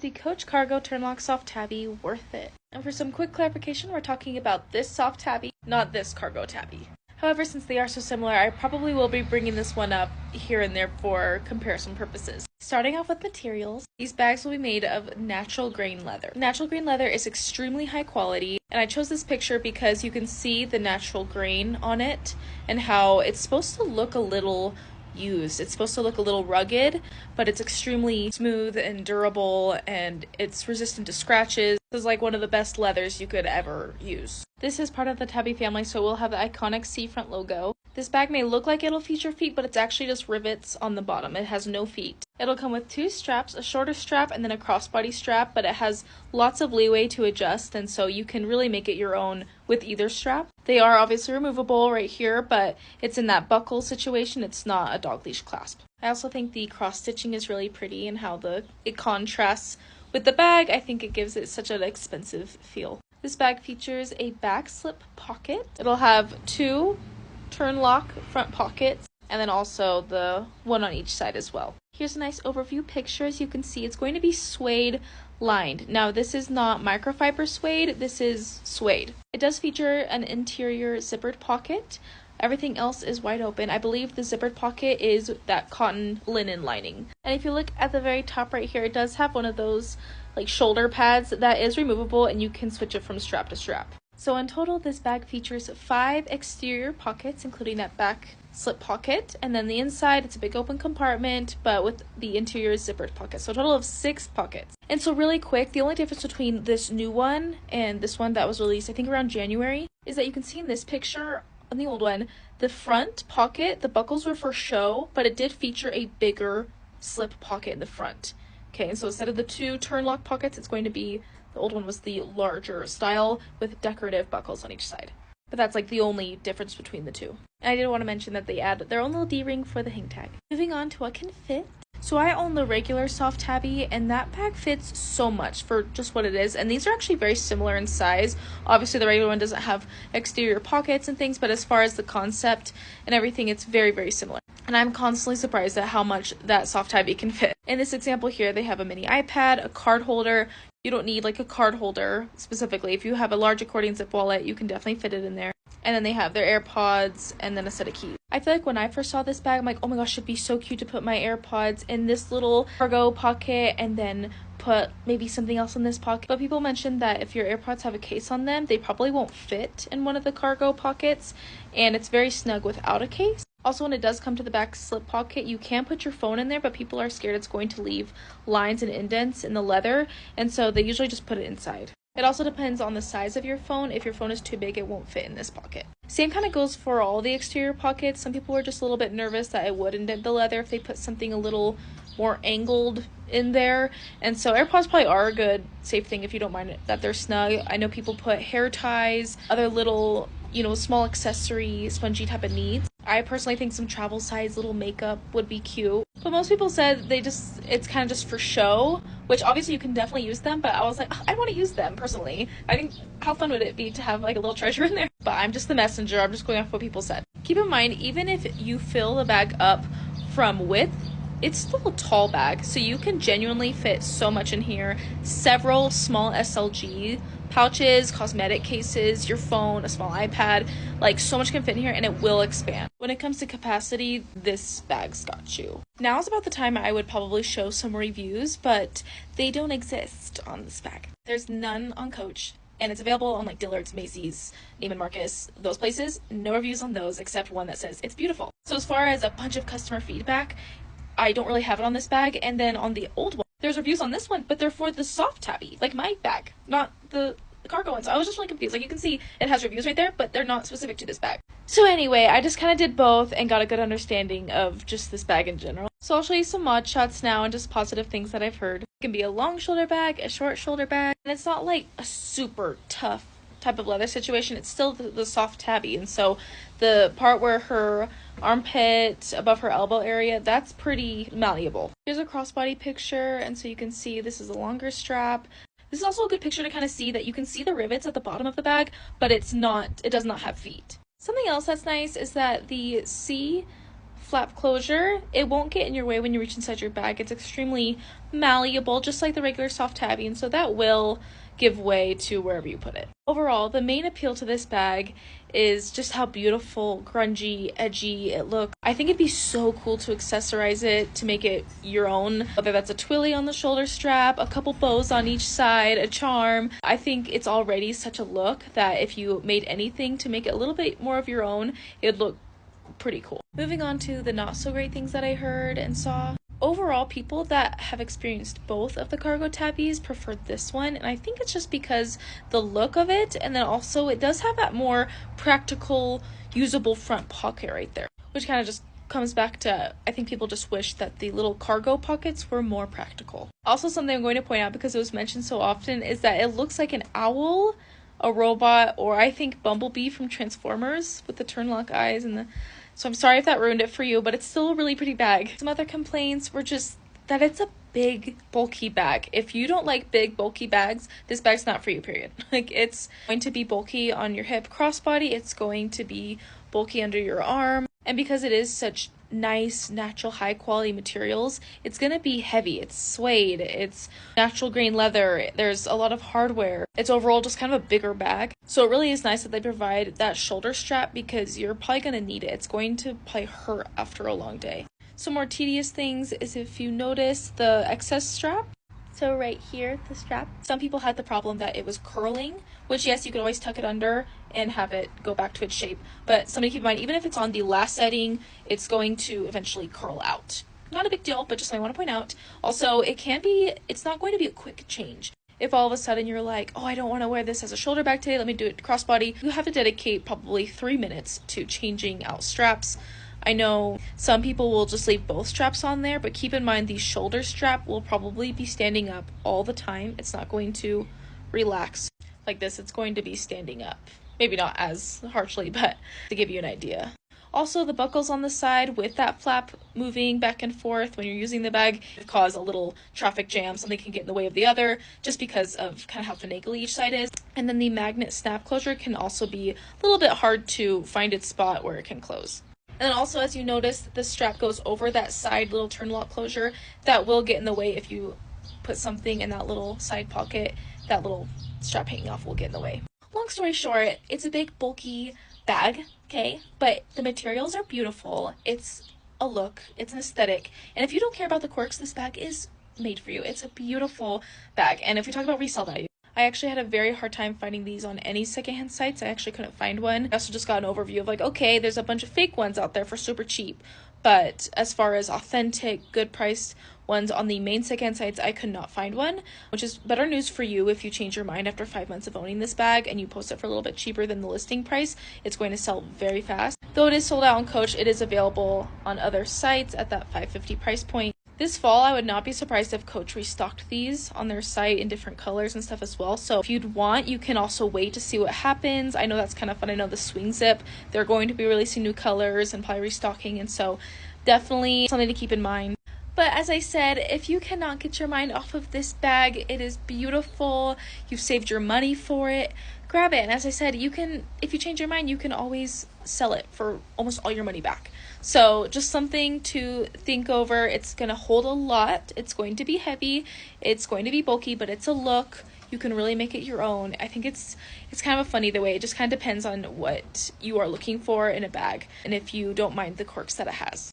The Coach Cargo Turnlock Soft Tabby, worth it. And for some quick clarification, we're talking about this soft tabby, not this cargo tabby. However, since they are so similar, I probably will be bringing this one up here and there for comparison purposes. Starting off with materials, these bags will be made of natural grain leather. Natural grain leather is extremely high quality, and I chose this picture because you can see the natural grain on it and how it's supposed to look a little used. It's supposed to look a little rugged, but it's extremely smooth and durable, and it's resistant to scratches. This is like one of the best leathers you could ever use. This is part of the Tabby family, so it will have the iconic seafront logo. This bag may look like it'll feature feet, but it's actually just rivets on the bottom. It has no feet. It'll come with two straps, a shorter strap and then a crossbody strap, but it has lots of leeway to adjust, and so you can really make it your own with either strap. They are obviously removable right here, but it's in that buckle situation. It's not a dog leash clasp. I also think the cross stitching is really pretty and how it contrasts with the bag. I think it gives it such an expensive feel. This bag features a back slip pocket. It'll have two Turnlock front pockets and then also the one on each side as well. Here's a nice overview picture. As you can see, it's going to be suede lined. Now, this is not microfiber suede, this is suede. It does feature an interior zippered pocket. Everything else is wide open. I believe the zippered pocket is that cotton linen lining. And if you look at the very top right here, it does have one of those like shoulder pads that is removable, and you can switch it from strap to strap. So in total, this bag features 5 exterior pockets, including that back slip pocket, and then the inside, it's a big open compartment, but with the interior zippered pocket. So a total of 6 pockets. And so really quick, the only difference between this new one and this one that was released, I think around January, is that you can see in this picture, on the old one, the front pocket, the buckles were for show, but it did feature a bigger slip pocket in the front. Okay, and so instead of the 2 Turnlock pockets, it's going to be, the old one was the larger style with decorative buckles on each side. But that's like the only difference between the two. And I did want to mention that they add their own little D-ring for the hang tag. Moving on to what can fit. So I own the regular soft tabby, and that bag fits so much for just what it is. And these are actually very similar in size. Obviously the regular one doesn't have exterior pockets and things, but as far as the concept and everything, it's very, very similar. And I'm constantly surprised at how much that soft tabby can fit. In this example here, they have a mini iPad, a card holder. You don't need like a card holder specifically. If you have a large accordion zip wallet, you can definitely fit it in there. And then they have their AirPods and then a set of keys. I feel like when I first saw this bag, I'm like, oh my gosh, it'd be so cute to put my AirPods in this little cargo pocket and then put maybe something else in this pocket. But people mentioned that if your AirPods have a case on them, they probably won't fit in one of the cargo pockets, and it's very snug without a case. Also, when it does come to the back slip pocket, you can put your phone in there, but people are scared it's going to leave lines and indents in the leather, and so they usually just put it inside. It also depends on the size of your phone. If your phone is too big, it won't fit in this pocket. Same kind of goes for all the exterior pockets. Some people were just a little bit nervous that it would indent the leather if they put something a little more angled in there. And so AirPods probably are a good safe thing if you don't mind that they're snug. I know people put hair ties, other little, small accessory, spongy type of needs. I personally think some travel size little makeup would be cute. But most people said it's kind of just for show, which obviously you can definitely use them, but I was like, oh, I want to use them personally. I think how fun would it be to have like a little treasure in there? But I'm just the messenger. I'm just going off what people said. Keep in mind, even if you fill the bag up from width, it's still a tall bag, so you can genuinely fit so much in here. Several small SLG pouches, cosmetic cases, your phone, a small iPad, like so much can fit in here, and it will expand. When it comes to capacity, this bag's got you. Now is about the time I would probably show some reviews, but they don't exist on this bag. There's none on Coach, and it's available on like Dillard's, Macy's, Neiman Marcus, those places. No reviews on those except one that says it's beautiful. So as far as a bunch of customer feedback, I don't really have it on this bag. And then on the old one, there's reviews on this one, but they're for the soft tabby, like my bag, not the cargo ones. I was just really confused. Like you can see it has reviews right there, but they're not specific to this bag. So anyway, I just kind of did both and got a good understanding of just this bag in general. So I'll show you some mod shots now and just positive things that I've heard. It can be a long shoulder bag, a short shoulder bag, and it's not like a super tough type of leather situation. It's still the soft tabby, and so the part where her armpit above her elbow area, that's pretty malleable. Here's a crossbody picture, and so you can see this is a longer strap. This is also a good picture to kind of see that you can see the rivets at the bottom of the bag, but it does not have feet. Something else that's nice is that the C flap closure. It won't get in your way when you reach inside your bag. It's extremely malleable, just like the regular soft tabby, and so that will give way to wherever you put it. Overall, the main appeal to this bag is just how beautiful, grungy, edgy it looks. I think it'd be so cool to accessorize it, to make it your own, whether that's a twilly on the shoulder strap, a couple bows on each side, a charm. I think it's already such a look that if you made anything to make it a little bit more of your own, it'd look pretty cool. Moving on to the not so great things that I heard and saw. Overall, people that have experienced both of the cargo tabbies preferred this one, and I think it's just because the look of it, and then also it does have that more practical, usable front pocket right there, which kind of just comes back to, I think people just wish that the little cargo pockets were more practical. Also, something I'm going to point out because it was mentioned so often is that it looks like an owl, a robot, or I think Bumblebee from Transformers with the Turnlock eyes and the... So I'm sorry if that ruined it for you, but it's still a really pretty bag. Some other complaints were just that it's a big, bulky bag. If you don't like big, bulky bags, this bag's not for you, period. Like, it's going to be bulky on your hip crossbody. It's going to be bulky under your arm. And because it is such nice, natural, high-quality materials, it's going to be heavy. It's suede. It's natural grain leather. There's a lot of hardware. It's overall just kind of a bigger bag. So it really is nice that they provide that shoulder strap because you're probably going to need it. It's going to probably hurt after a long day. Some more tedious things is if you notice the excess strap. So right here, the strap, some people had the problem that it was curling, which yes, you could always tuck it under and have it go back to its shape. But something to keep in mind, even if it's on the last setting, it's going to eventually curl out. Not a big deal, but just something I want to point out. Also, it's not going to be a quick change. If all of a sudden you're like, oh, I don't want to wear this as a shoulder bag today, let me do it crossbody, you have to dedicate probably 3 minutes to changing out straps. I know some people will just leave both straps on there, but keep in mind the shoulder strap will probably be standing up all the time. It's not going to relax like this. It's going to be standing up. Maybe not as harshly, but to give you an idea. Also, the buckles on the side with that flap moving back and forth when you're using the bag cause a little traffic jam. Something can get in the way of the other just because of kind of how finagly each side is. And then the magnet snap closure can also be a little bit hard to find its spot where it can close. And then also, as you notice, the strap goes over that side little Turnlock closure. That will get in the way if you put something in that little side pocket. That little strap hanging off will get in the way. Long story short, it's a big, bulky bag, okay? But the materials are beautiful. It's a look. It's an aesthetic. And if you don't care about the quirks, this bag is made for you. It's a beautiful bag. And if we talk about resale value, I actually had a very hard time finding these on any secondhand sites. I actually couldn't find one. I also just got an overview of like, okay, there's a bunch of fake ones out there for super cheap. But as far as authentic, good priced ones on the main secondhand sites, I could not find one, which is better news for you if you change your mind after 5 months of owning this bag and you post it for a little bit cheaper than the listing price. It's going to sell very fast. Though it is sold out on Coach, it is available on other sites at that $550 price point. This fall, I would not be surprised if Coach restocked these on their site in different colors and stuff as well. So if you'd want, you can also wait to see what happens. I know that's kind of fun. I know the swing zip, they're going to be releasing new colors and probably restocking. And so definitely something to keep in mind. But as I said, if you cannot get your mind off of this bag, it is beautiful. You've saved your money for it. Grab it. And as I said, if you change your mind, you can always sell it for almost all your money back. So just something to think over. It's going to hold a lot. It's going to be heavy. It's going to be bulky, but it's a look. You can really make it your own. I think it's kind of funny either way. It just kind of depends on what you are looking for in a bag and if you don't mind the quirks that it has.